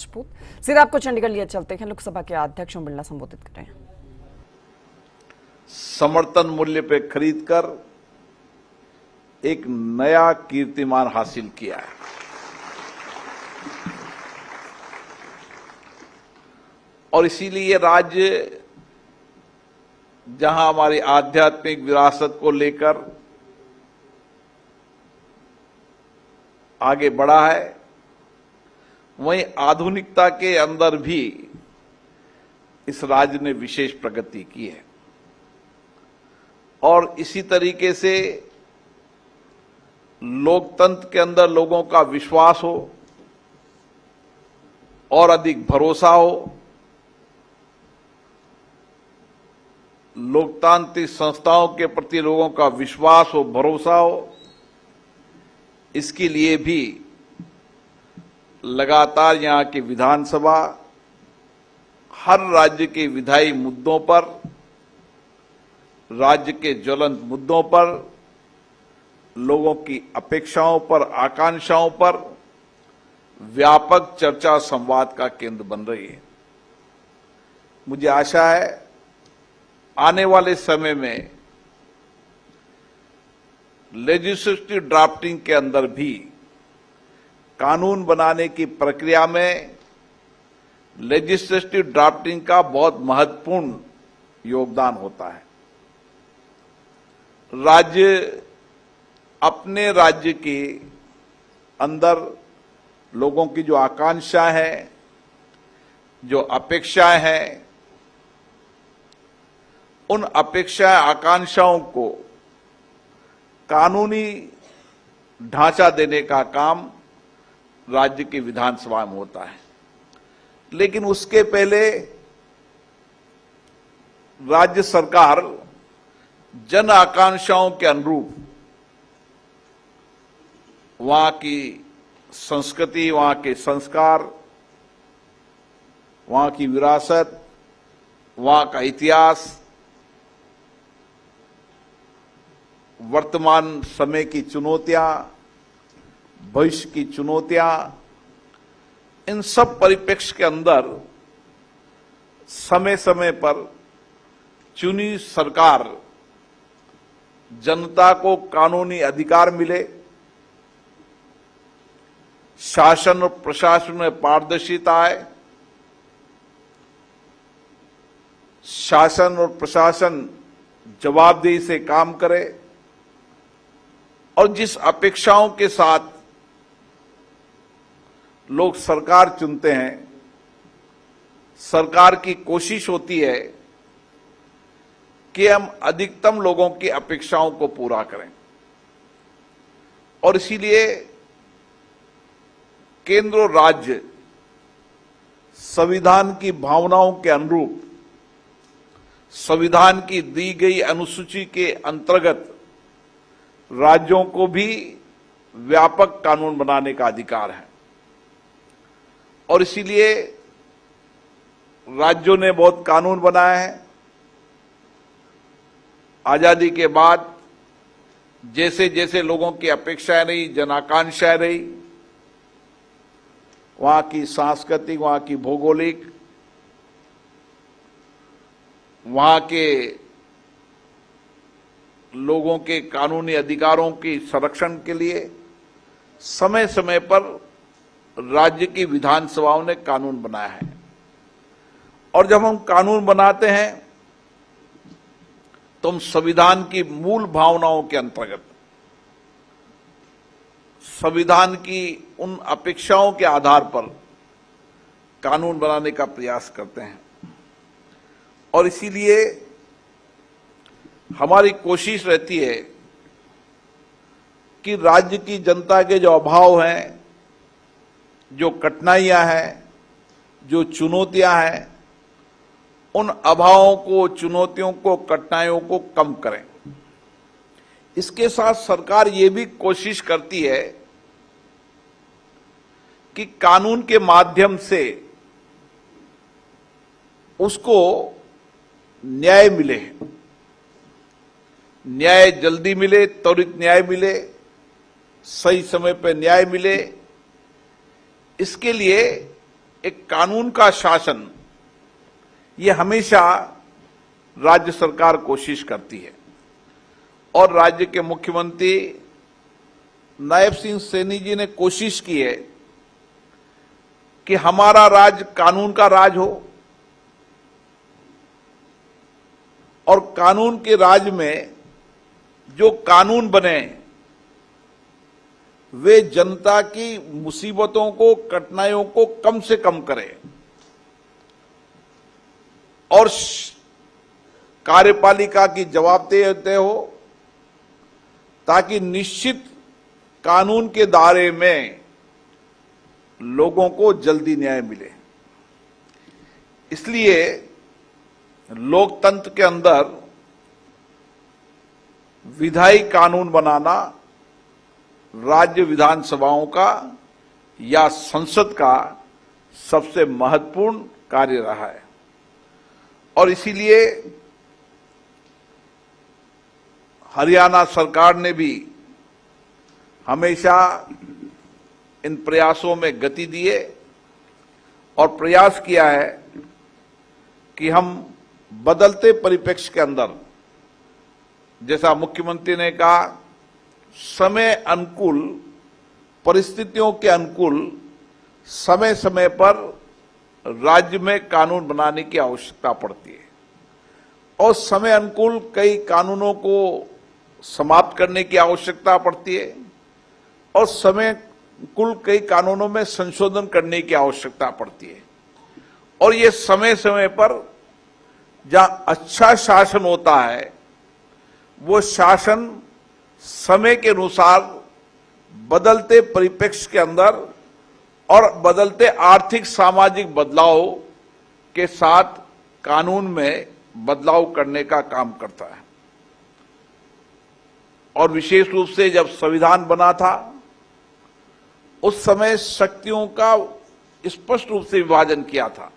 राजपूत। सीधा आपको चंडीगढ़ लिए चलते हैं। लोकसभा के अध्यक्ष ओम बिरला संबोधित कर रहे हैं। समर्थन मूल्य पे खरीदकर एक नया कीर्तिमान हासिल किया है। और इसीलिए ये राज्य जहां हमारी आध्यात्मिक विरासत को लेकर आगे बढ़ा है, वहीं आधुनिकता के अंदर भी इस राज्य ने विशेष प्रगति की है। और इसी तरीके से लोकतंत्र के अंदर लोगों का विश्वास हो और अधिक भरोसा हो, लोकतांत्रिक संस्थाओं के प्रति लोगों का विश्वास हो, भरोसा हो, इसके लिए भी लगातार यहां की विधानसभा हर राज्य के विधायी मुद्दों पर, राज्य के ज्वलंत मुद्दों पर, लोगों की अपेक्षाओं पर, आकांक्षाओं पर व्यापक चर्चा संवाद का केंद्र बन रही है। मुझे आशा है आने वाले समय में लेजिस्लेटिव ड्राफ्टिंग के अंदर भी कानून बनाने की प्रक्रिया में लेजिस्लेटिव ड्राफ्टिंग का बहुत महत्वपूर्ण योगदान होता है। राज्य अपने राज्य के अंदर लोगों की जो आकांक्षा है, जो अपेक्षाएं हैं, उन अपेक्षा आकांक्षाओं को कानूनी ढांचा देने का काम राज्य की विधानसभा में होता है। लेकिन उसके पहले राज्य सरकार जन आकांक्षाओं के अनुरूप वहां की संस्कृति, वहां के संस्कार, वहां की विरासत, वहां का इतिहास, वर्तमान समय की चुनौतियां, भविष्य की चुनौतियां, इन सब परिप्रेक्ष्य के अंदर समय समय पर चुनी सरकार जनता को कानूनी अधिकार मिले, शासन और प्रशासन में पारदर्शिता आए, शासन और प्रशासन जवाबदेही से काम करे और जिस अपेक्षाओं के साथ लोग सरकार चुनते हैं, सरकार की कोशिश होती है कि हम अधिकतम लोगों की अपेक्षाओं को पूरा करें। और इसीलिए केंद्र और राज्य संविधान की भावनाओं के अनुरूप संविधान की दी गई अनुसूची के अंतर्गत राज्यों को भी व्यापक कानून बनाने का अधिकार है। और इसीलिए राज्यों ने बहुत कानून बनाए हैं। आजादी के बाद जैसे जैसे लोगों की अपेक्षाएं रही, जनाकांक्षाएं रही, वहां की सांस्कृतिक, वहां की भौगोलिक, वहां के लोगों के कानूनी अधिकारों के संरक्षण के लिए समय समय पर राज्य की विधानसभाओं ने कानून बनाया है। और जब हम कानून बनाते हैं तो हम संविधान की मूल भावनाओं के अंतर्गत, संविधान की उन अपेक्षाओं के आधार पर कानून बनाने का प्रयास करते हैं। और इसीलिए हमारी कोशिश रहती है कि राज्य की जनता के जो अभाव हैं, जो कठिनाइयां हैं, जो चुनौतियां हैं, उन अभावों को, चुनौतियों को, कठिनाइयों को कम करें। इसके साथ सरकार ये भी कोशिश करती है कि कानून के माध्यम से उसको न्याय मिले, न्याय जल्दी मिले, त्वरित न्याय मिले, सही समय पर न्याय मिले। इसके लिए एक कानून का शासन, ये हमेशा राज्य सरकार कोशिश करती है और राज्य के मुख्यमंत्री नायब सिंह सैनी जी ने कोशिश की है कि हमारा राज्य कानून का राज हो और कानून के राज में जो कानून बने वे जनता की मुसीबतों को, कठिनाइयों को कम से कम करें और कार्यपालिका की जवाबदेही हो ताकि निश्चित कानून के दायरे में लोगों को जल्दी न्याय मिले। इसलिए लोकतंत्र के अंदर विधायी कानून बनाना राज्य विधानसभाओं का या संसद का सबसे महत्वपूर्ण कार्य रहा है और इसीलिए हरियाणा सरकार ने भी हमेशा इन प्रयासों में गति दिए और प्रयास किया है कि हम बदलते परिप्रेक्ष्य के अंदर, जैसा मुख्यमंत्री ने कहा, समय अनुकूल, परिस्थितियों के अनुकूल समय समय पर राज्य में कानून बनाने की आवश्यकता पड़ती है और समय अनुकूल कई कानूनों को समाप्त करने की आवश्यकता पड़ती है और समय कुल कई कानूनों में संशोधन करने की आवश्यकता पड़ती है और ये समय समय पर जहां अच्छा शासन होता है वो शासन समय के अनुसार बदलते परिप्रेक्ष्य के अंदर और बदलते आर्थिक सामाजिक बदलाव के साथ कानून में बदलाव करने का काम करता है। और विशेष रूप से जब संविधान बना था उस समय शक्तियों का स्पष्ट रूप से विभाजन किया था।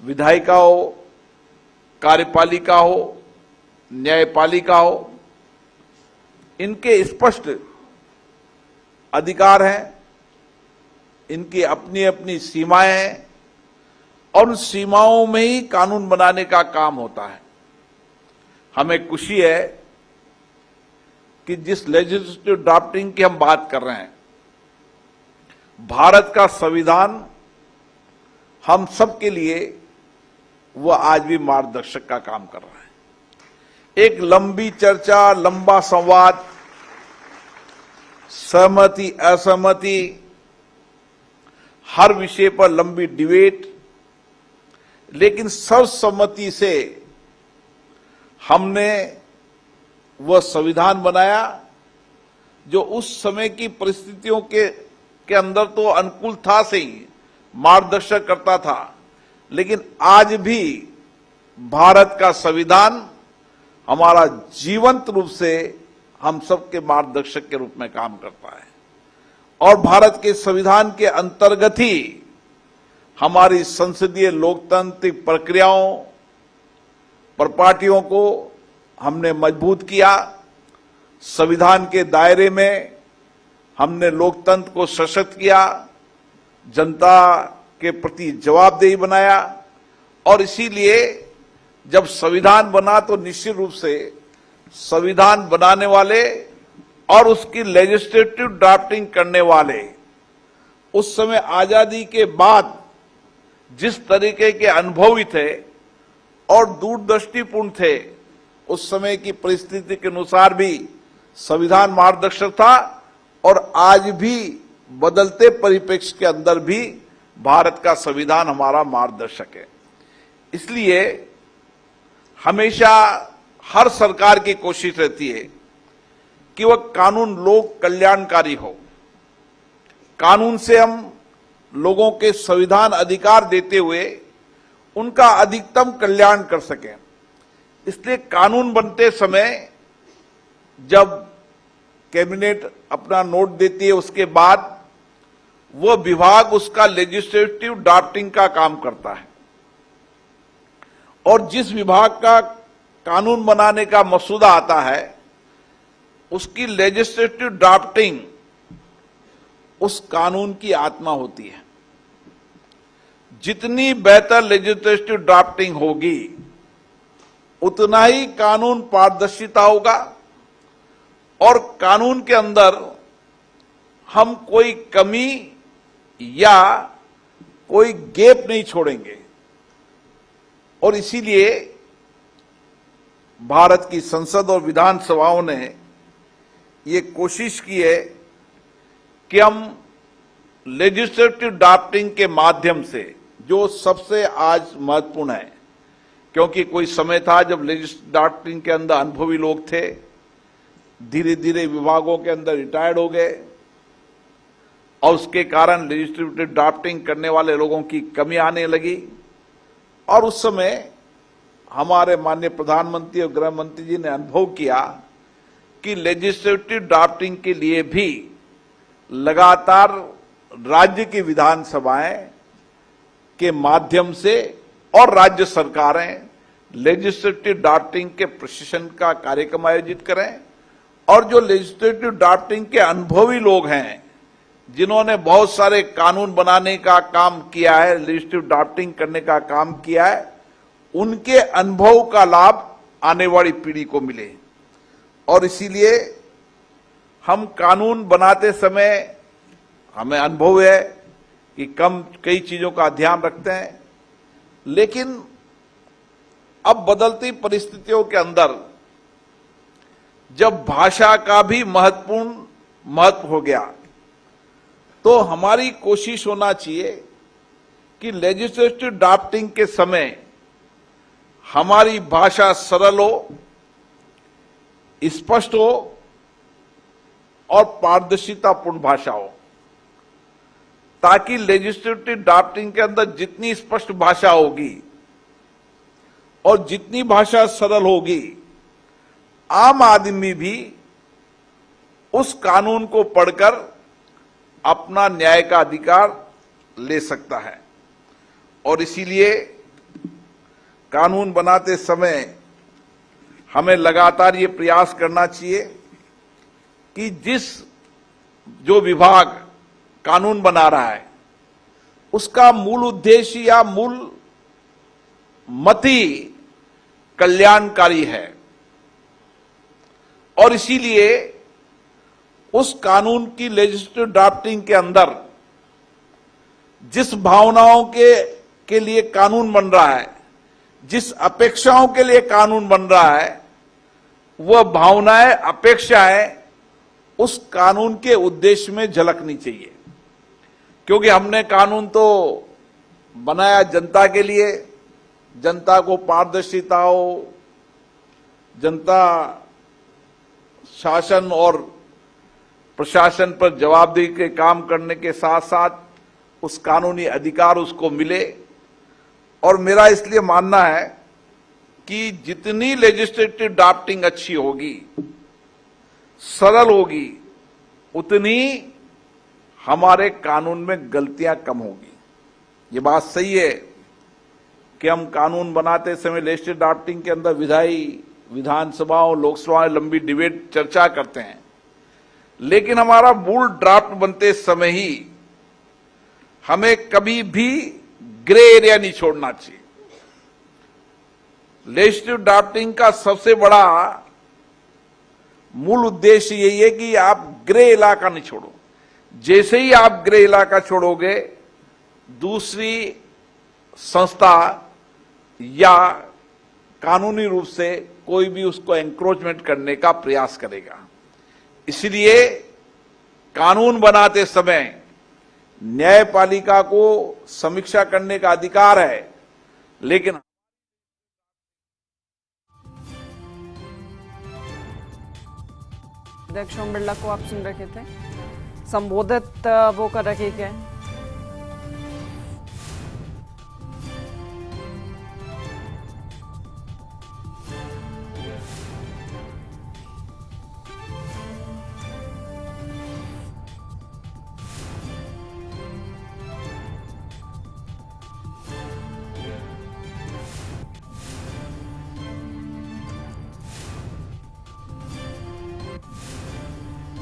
विधायिका हो, कार्यपालिका हो, न्यायपालिका हो, इनके स्पष्ट अधिकार हैं, इनकी अपनी अपनी सीमाएं हैं और उन सीमाओं में ही कानून बनाने का काम होता है। हमें खुशी है कि जिस लेजिस्लेटिव ड्राफ्टिंग की हम बात कर रहे हैं, भारत का संविधान हम सब के लिए वो आज भी मार्गदर्शक का काम कर रहा है। एक लंबी चर्चा, लंबा संवाद, सहमति असहमति, हर विषय पर लंबी डिबेट, लेकिन सर्वसम्मति से हमने वह संविधान बनाया जो उस समय की परिस्थितियों के अंदर तो अनुकूल था से ही मार्गदर्शक करता था, लेकिन आज भी भारत का संविधान हमारा जीवंत रूप से हम सबके मार्गदर्शक के रूप में काम करता है और भारत के संविधान के अंतर्गत ही हमारी संसदीय लोकतांत्रिक प्रक्रियाओं, प्रपार्टियों को हमने मजबूत किया। संविधान के दायरे में हमने लोकतंत्र को सशक्त किया, जनता के प्रति जवाबदेही बनाया और इसीलिए जब संविधान बना तो निश्चित रूप से संविधान बनाने वाले और उसकी लेजिस्लेटिव ड्राफ्टिंग करने वाले उस समय आजादी के बाद जिस तरीके के अनुभवी थे और दूरदृष्टिपूर्ण थे, उस समय की परिस्थिति के अनुसार भी संविधान मार्गदर्शक था और आज भी बदलते परिप्रेक्ष्य के अंदर भी भारत का संविधान हमारा मार्गदर्शक है। इसलिए हमेशा हर सरकार की कोशिश रहती है कि वह कानून लोक कल्याणकारी हो, कानून से हम लोगों के संविधान अधिकार देते हुए उनका अधिकतम कल्याण कर सकें। इसलिए कानून बनते समय जब कैबिनेट अपना नोट देती है उसके बाद वह विभाग उसका लेजिस्लेटिव ड्राफ्टिंग का काम करता है और जिस विभाग का कानून बनाने का मसौदा आता है उसकी लेजिस्लेटिव ड्राफ्टिंग उस कानून की आत्मा होती है जितनी बेहतर लेजिस्लेटिव ड्राफ्टिंग होगी उतना ही कानून पारदर्शिता होगा और कानून के अंदर हम कोई कमी या कोई गैप नहीं छोड़ेंगे। और इसीलिए भारत की संसद और विधानसभाओं ने ये कोशिश की है कि हम लेजिस्लेटिव ड्राफ्टिंग के माध्यम से, जो सबसे आज महत्वपूर्ण है, क्योंकि कोई समय था जब लेजिस्लेटिव ड्राफ्टिंग के अंदर अनुभवी लोग थे, धीरे धीरे विभागों के अंदर रिटायर्ड हो गए और उसके कारण लेजिस्लेटिव ड्राफ्टिंग करने वाले लोगों की कमी आने लगी। और उस समय हमारे माननीय प्रधानमंत्री और गृह मंत्री जी ने अनुभव किया कि लेजिस्लेटिव ड्राफ्टिंग के लिए भी लगातार राज्य की विधानसभाएं के माध्यम से और राज्य सरकारें लेजिस्लेटिव ड्राफ्टिंग के प्रशिक्षण का कार्यक्रम आयोजित करें। और जो लेजिस्लेटिव ड्राफ्टिंग के अनुभवी लोग हैं, जिन्होंने बहुत सारे कानून बनाने का काम किया है, लेजिस्लेटिव ड्राफ्टिंग करने का काम किया है, उनके अनुभव का लाभ आने वाली पीढ़ी को मिले। और इसीलिए हम कानून बनाते समय हमें अनुभव है कि कई चीजों का ध्यान रखते हैं, लेकिन अब बदलती परिस्थितियों के अंदर जब भाषा का भी महत्व हो गया, तो हमारी कोशिश होना चाहिए कि लेजिस्लेटिव ड्राफ्टिंग के समय हमारी भाषा सरल हो, स्पष्ट हो और पारदर्शितापूर्ण भाषा हो, ताकि लेजिस्लेटिव ड्राफ्टिंग के अंदर जितनी स्पष्ट भाषा होगी और जितनी भाषा सरल होगी, आम आदमी भी उस कानून को पढ़कर अपना न्याय का अधिकार ले सकता है। और इसीलिए कानून बनाते समय हमें लगातार ये प्रयास करना चाहिए कि जो विभाग कानून बना रहा है उसका मूल उद्देश्य या मूल मत ही कल्याणकारी है। और इसीलिए उस कानून की लेजिस्लेटिव ड्राफ्टिंग के अंदर जिस भावनाओं के लिए कानून बन रहा है, जिस अपेक्षाओं के लिए कानून बन रहा है, वह भावनाएं, अपेक्षाएं उस कानून के उद्देश्य में झलकनी चाहिए। क्योंकि हमने कानून तो बनाया जनता के लिए, जनता को पारदर्शिता हो, जनता शासन और प्रशासन पर जवाबदेही के काम करने के साथ साथ उस कानूनी अधिकार उसको मिले। और मेरा इसलिए मानना है कि जितनी लेजिस्लेटिव ड्राफ्टिंग अच्छी होगी, सरल होगी, उतनी हमारे कानून में गलतियां कम होगी। ये बात सही है कि हम कानून बनाते समय लेजिस्लेटिव ड्राफ्टिंग के अंदर विधानसभाओं, लोकसभाओं लंबी डिबेट चर्चा करते हैं, लेकिन हमारा मूल ड्राफ्ट बनते समय ही हमें कभी भी ग्रे एरिया नहीं छोड़ना चाहिए। लेजिस्लेटिव ड्राफ्टिंग का सबसे बड़ा मूल उद्देश्य यही है कि आप ग्रे इलाका नहीं छोड़ो। जैसे ही आप ग्रे इलाका छोड़ोगे, दूसरी संस्था या कानूनी रूप से कोई भी उसको एंक्रोचमेंट करने का प्रयास करेगा। इसलिए कानून बनाते समय न्यायपालिका को समीक्षा करने का अधिकार है, लेकिन अध्यक्ष ओम बिरला को आप सुन रहे थे, संबोधित वो कर रहे थे